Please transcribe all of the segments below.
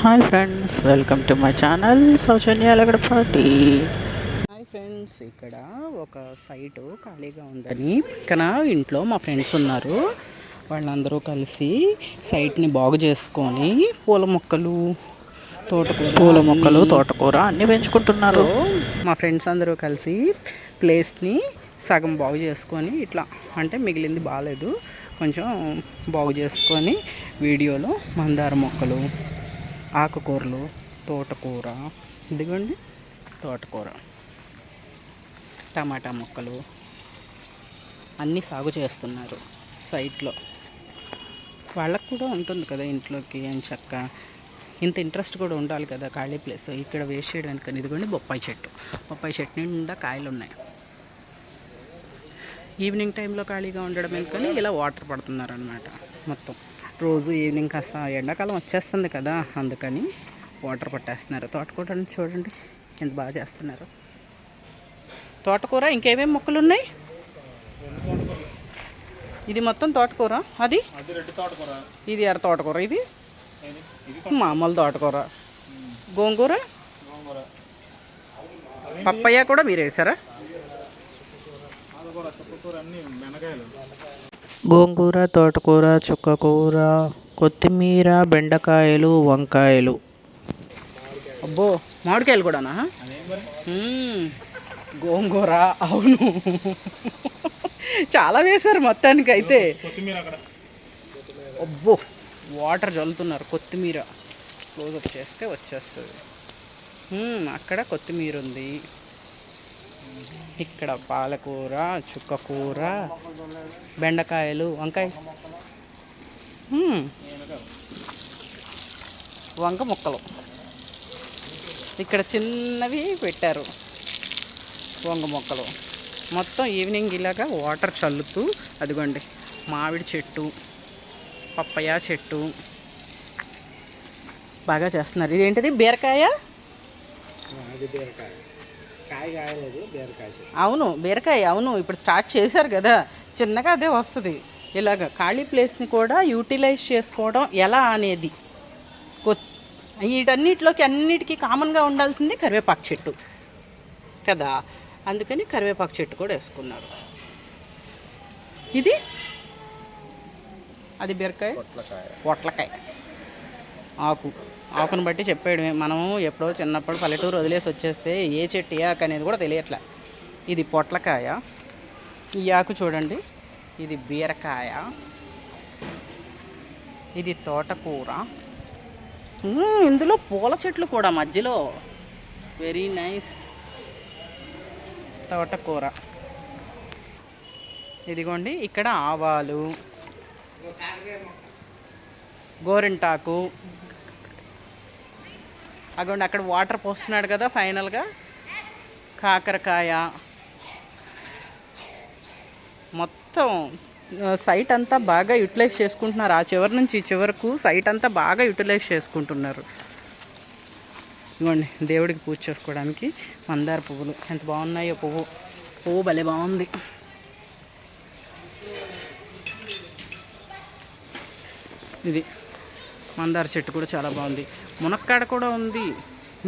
Hi friends, welcome to my channel Soujanya Lagadapati. Hi friends, ఇక్కడ ఒక site ఖాళీగా ఉందని పక్కన ఇంట్లో మా ఫ్రెండ్స్ ఉన్నారు. వాళ్ళందరూ కలిసి సైట్ని బాగు చేసుకొని పూల మొక్కలు తోటకూర అన్నీ పెంచుకుంటున్నారు. మా ఫ్రెండ్స్ అందరూ కలిసి ప్లేస్ని సగం బాగు చేసుకొని ఇట్లా అంటే మిగిలింది బాగాలేదు, కొంచెం బాగు చేసుకొని వీడియోలో మందార మొక్కలు, ఆకుకూరలు, తోటకూర, ఇదిగోండి తోటకూర, టమాటా మొక్కలు అన్నీ సాగు చేస్తున్నారు సైట్లో. వాళ్ళకు కూడా ఉంటుంది కదా ఇంట్లోకి అని చక్క, ఇంత ఇంట్రెస్ట్ కూడా ఉండాలి కదా ఖాళీ ప్లేస్ ఇక్కడ వేస్ట్ చేయడానికి. ఇదిగోండి బొప్పాయి చెట్టు నిండా కాయలు ఉన్నాయి. ఈవినింగ్ టైంలో ఖాళీగా ఉండడం ఎందుకని ఇలా వాటర్ పడుతున్నారనమాట. మొత్తం రోజు ఈవినింగ్ కాస్త ఎండాకాలం వచ్చేస్తుంది కదా, అందుకని వాటర్ పట్టేస్తున్నారు. తోటకూర చూడండి ఎంత బాగా చేస్తున్నారు. తోటకూర ఇంకేమేమి మొక్కలు ఉన్నాయి? ఇది మొత్తం తోటకూర, అది ఇది ఎర్ర తోటకూర, ఇది మామూలు తోటకూర, గోంగూర, పప్పయ్య కూడా మీరు వేసారా? గోంగూర, తోటకూర, చుక్కకూర, కొత్తిమీర, బెండకాయలు, వంకాయలు, అబ్బో మామిడికాయలు కూడానా? గోంగూర, అవును చాలా వేశారు మొత్తానికి అయితే. అబ్బో వాటర్ చల్లుతున్నారు. కొత్తిమీర క్లోజప్ చేస్తే వచ్చేస్తుంది. అక్కడ కొత్తిమీర ఉంది, ఇక్కడ పాలకూర, చుక్కకూర, బెండకాయలు, వంకాయ, వంక మొక్కలు ఇక్కడ చిన్నవి పెట్టారు, వంగ మొక్కలు. మొత్తం ఈవినింగ్ ఇలాగా వాటర్ చల్లుతూ, అదిగోండి మామిడి చెట్టు, పప్పయ్య చెట్టు బాగా చేస్తున్నారు. ఇదేంటిది? బీరకాయ. అవును బీరకాయ, అవును ఇప్పుడు స్టార్ట్ చేశారు కదా, చిన్నగా అదే వస్తుంది. ఇలాగ ఖాళీ ప్లేస్ని కూడా యూటిలైజ్ చేసుకోవడం ఎలా అనేది వీటన్నిటిలోకి అన్నిటికీ కామన్గా ఉండాల్సింది కరివేపాకు చెట్టు కదా, అందుకని కరివేపాకు చెట్టు కూడా వేసుకున్నారు. ఇది అది బీరకాయ, పొట్లకాయ ఆకును బట్టి చెప్పేయడమే. మనము ఎప్పుడో చిన్నప్పుడు పల్లెటూరు వదిలేసి వచ్చేస్తే ఏ చెట్టు ఏ ఆకు అనేది కూడా తెలియట్లే. ఇది పొట్లకాయ, ఈ ఆకు చూడండి, ఇది బీరకాయ, ఇది తోటకూర, ఇందులో పూల చెట్లు కూడా మధ్యలో, వెరీ నైస్. తోటకూర, ఇదిగోండి ఇక్కడ ఆవాలు, గోరింటాకు, అగోండి అక్కడ వాటర్ పోస్తున్నాడు కదా ఫైనల్గా, కాకరకాయ. మొత్తం సైట్ అంతా బాగా యూటిలైజ్ చేసుకుంటున్నారు. ఆ చివరి నుంచి ఈ చివరకు సైట్ అంతా బాగా యూటిలైజ్ చేసుకుంటున్నారు. ఇవ్వండి దేవుడికి పూజ చేసుకోవడానికి మందార పువ్వులు ఎంత బాగున్నాయో. పువ్వు భలే బాగుంది. ఇది మందార చెట్టు కూడా చాలా బాగుంది. మునక్కాడ కూడా ఉంది.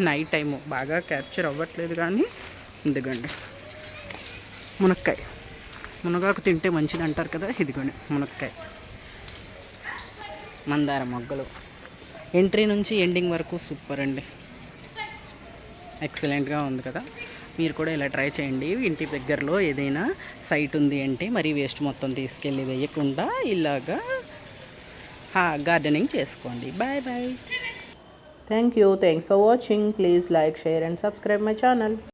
నైట్ టైము బాగా క్యాప్చర్ అవ్వట్లేదు కానీ ఇదిగోండి మునక్కాయ. మునగాకు తింటే మంచిది అంటారు కదా, ఇదిగోండి మునక్కాయ. మందార మొగ్గలు ఎంట్రీ నుంచి ఎండింగ్ వరకు సూపర్ అండి, ఎక్సలెంట్గా ఉంది కదా. మీరు కూడా ఇలా ట్రై చేయండి. ఇంటి దగ్గరలో ఏదైనా సైట్ ఉంది అంటే మరీ వేస్ట్ మొత్తం తీసుకెళ్ళి వేయకుండా ఇలాగా గార్డెనింగ్ చేసుకోండి. Bye bye. Thanks for watching. Please like, share and subscribe my channel.